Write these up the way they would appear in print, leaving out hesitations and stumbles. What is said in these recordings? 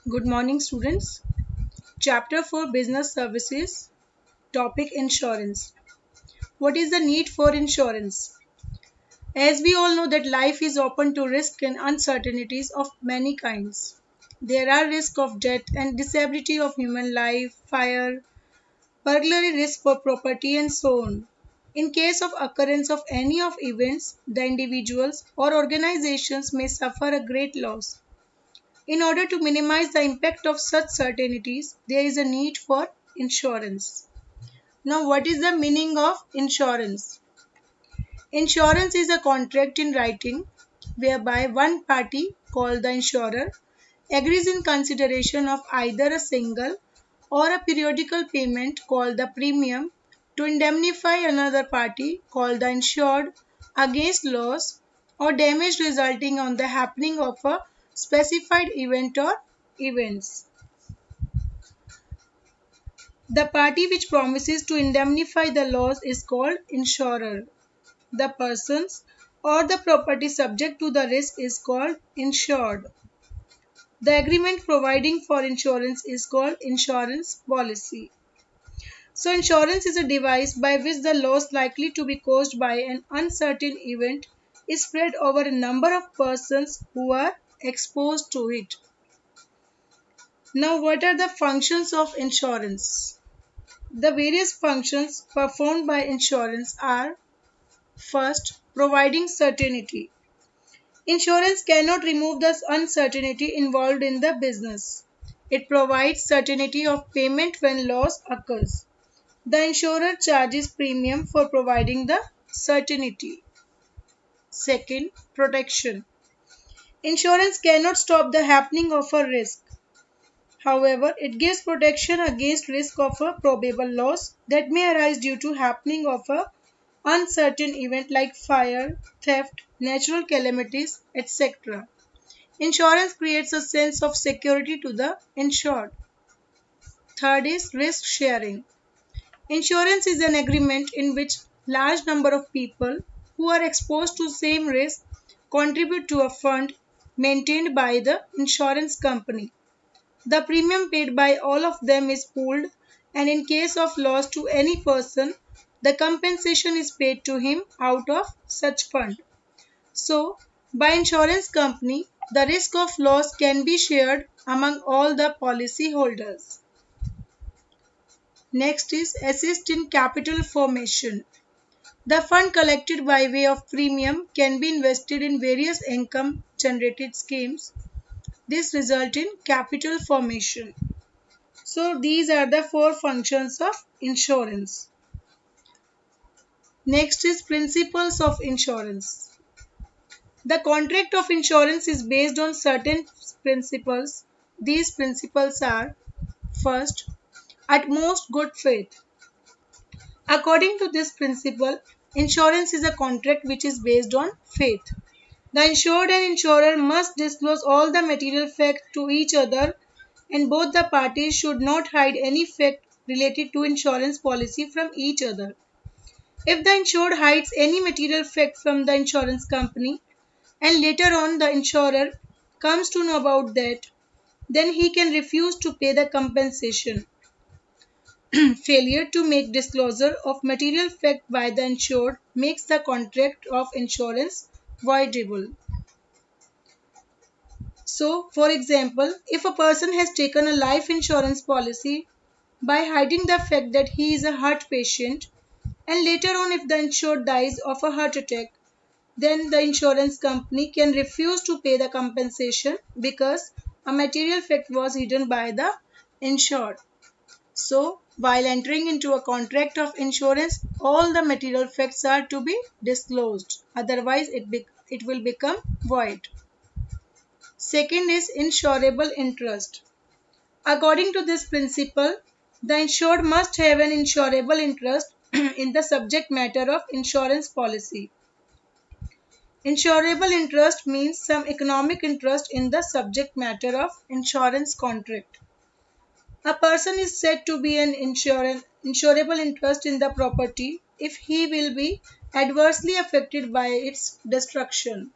Good morning, students. Chapter 4 Business Services. Topic Insurance. What is the need for insurance? As we all know that life is open to risk and uncertainties of many kinds. There are risks of death and disability of human life, fire, burglary risk for property and so on. In case of occurrence of any of events, the individuals or organizations may suffer a great loss. In order to minimize the impact of such certainties, there is a need for insurance. Now, what is the meaning of insurance? Insurance is a contract in writing whereby one party, called the insurer, agrees in consideration of either a single or a periodical payment called the premium to indemnify another party, called the insured, against loss or damage resulting on the happening of a specified event or events. The party which promises to indemnify the loss is called insurer. The persons or the property subject to the risk is called insured. The agreement providing for insurance is called insurance policy. So insurance is a device by which the loss likely to be caused by an uncertain event is spread over a number of persons who are exposed to it. Now, what are the functions of insurance? The various functions performed by insurance are: first, providing certainty. Insurance cannot remove the uncertainty involved in the business. It provides certainty of payment when loss occurs. The insurer charges premium for providing the certainty. Second, protection. Insurance cannot stop the happening of a risk. However, it gives protection against risk of a probable loss that may arise due to happening of a uncertain event like fire, theft, natural calamities, etc. Insurance creates a sense of security to the insured. Third is risk sharing. Insurance is an agreement in which large number of people who are exposed to same risk contribute to a fund maintained by the insurance company. The premium paid by all of them is pooled, and in case of loss to any person, the compensation is paid to him out of such fund. So, by insurance company, the risk of loss can be shared among all the policy holders. Next is assist in capital formation. The fund collected by way of premium can be invested in various income generated schemes. This results in capital formation. So these are the four functions of insurance. Next is principles of insurance. The contract of insurance is based on certain principles. These principles are: first, utmost good faith. According to this principle, insurance is a contract which is based on faith. The insured and insurer must disclose all the material facts to each other, and both the parties should not hide any fact related to insurance policy from each other. If the insured hides any material fact from the insurance company and later on the insurer comes to know about that, then he can refuse to pay the compensation. Failure to make disclosure of material fact by the insured makes the contract of insurance voidable. So, for example, if a person has taken a life insurance policy by hiding the fact that he is a heart patient, and later on if the insured dies of a heart attack, then the insurance company can refuse to pay the compensation because a material fact was hidden by the insured. So, while entering into a contract of insurance, all the material facts are to be disclosed. Otherwise, it will become void. Second is insurable interest. According to this principle, the insured must have an insurable interest in the subject matter of insurance policy. Insurable interest means some economic interest in the subject matter of insurance contract. A person is said to be an insurable interest in the property if he will be adversely affected by its destruction.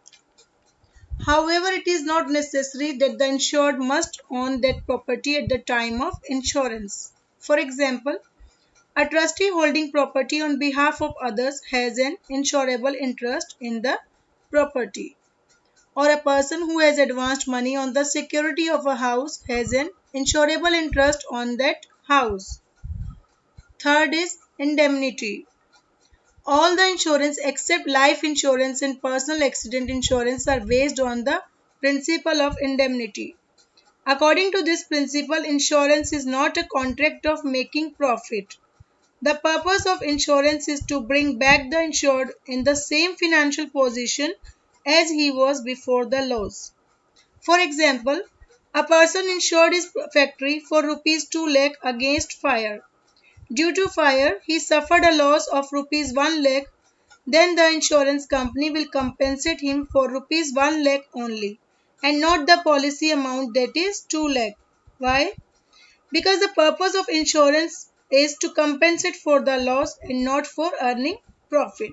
However, it is not necessary that the insured must own that property at the time of insurance. For example, a trustee holding property on behalf of others has an insurable interest in the property, or a person who has advanced money on the security of a house has an insurable interest on that house. Third is indemnity. All the insurance except life insurance and personal accident insurance are based on the principle of indemnity. According to this principle, insurance is not a contract of making profit. The purpose of insurance is to bring back the insured in the same financial position as he was before the loss. For example, a person insured his factory for rupees 2 lakh against fire. Due to fire, he suffered a loss of rupees 1 lakh. Then the insurance company will compensate him for rupees 1 lakh only and not the policy amount, that is 2 lakh. Why? Because the purpose of insurance is to compensate for the loss and not for earning profit.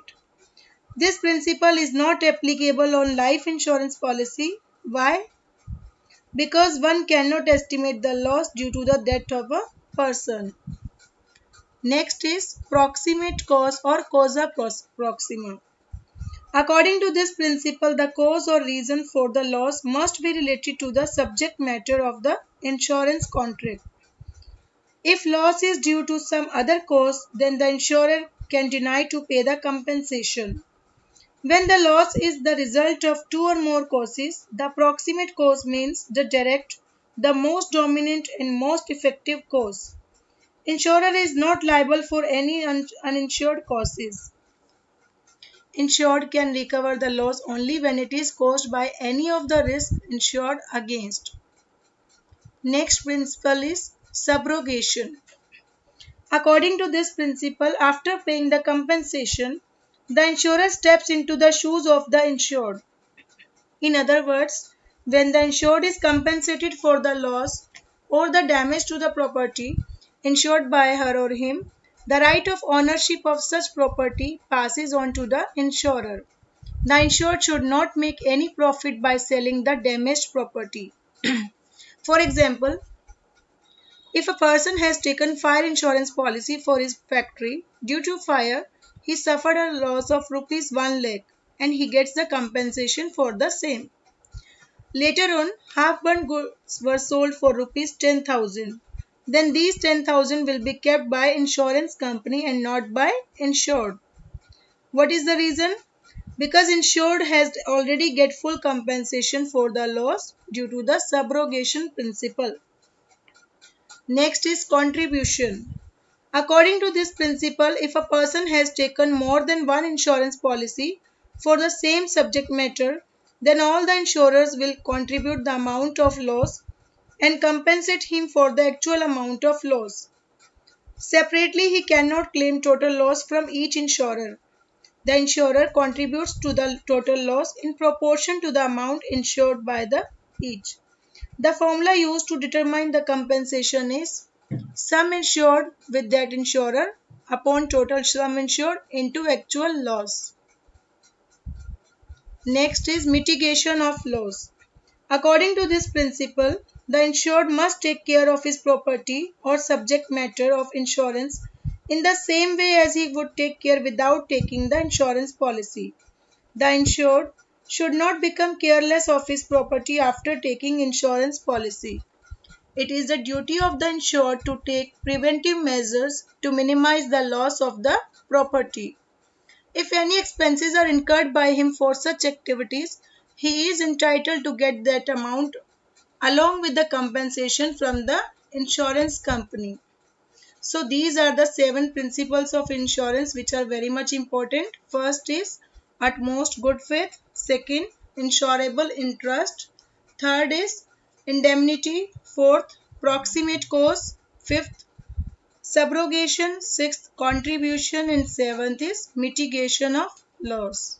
This principle is not applicable on life insurance policy. Why? Because one cannot estimate the loss due to the death of a person. Next is proximate cause or causa proxima. According to this principle, the cause or reason for the loss must be related to the subject matter of the insurance contract. If loss is due to some other cause, then the insurer can deny to pay the compensation. When the loss is the result of two or more causes, the proximate cause means the direct, the most dominant and most effective cause. Insurer is not liable for any uninsured causes. Insured can recover the loss only when it is caused by any of the risks insured against. Next principle is subrogation. According to this principle, after paying the compensation, the insurer steps into the shoes of the insured. In other words, when the insured is compensated for the loss or the damage to the property insured by her or him, the right of ownership of such property passes on to the insurer. The insured should not make any profit by selling the damaged property. For example, if a person has taken fire insurance policy for his factory, due to fire, he suffered a loss of rupees 1 lakh and he gets the compensation for the same. Later on, half-burnt goods were sold for rupees 10,000. Then these 10,000 will be kept by insurance company and not by insured. What is the reason? Because insured has already get full compensation for the loss due to the subrogation principle. Next is contribution. According to this principle, if a person has taken more than one insurance policy for the same subject matter, then all the insurers will contribute the amount of loss and compensate him for the actual amount of loss. Separately, he cannot claim total loss from each insurer. The insurer contributes to the total loss in proportion to the amount insured by the each. The formula used to determine the compensation is sum insured with that insurer upon total sum insured into actual loss. Next is mitigation of loss. According to this principle, the insured must take care of his property or subject matter of insurance in the same way as he would take care without taking the insurance policy. The insured should not become careless of his property after taking insurance policy. It is the duty of the insured to take preventive measures to minimize the loss of the property. If any expenses are incurred by him for such activities, he is entitled to get that amount along with the compensation from the insurance company. So these are the 7 principles of insurance which are very much important. First is utmost good faith. Second, insurable interest. Third is indemnity. Fourth, proximate cause. Fifth, subrogation. Sixth, contribution. And seventh is mitigation of loss.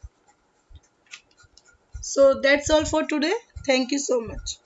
So that's all for today. Thank you so much.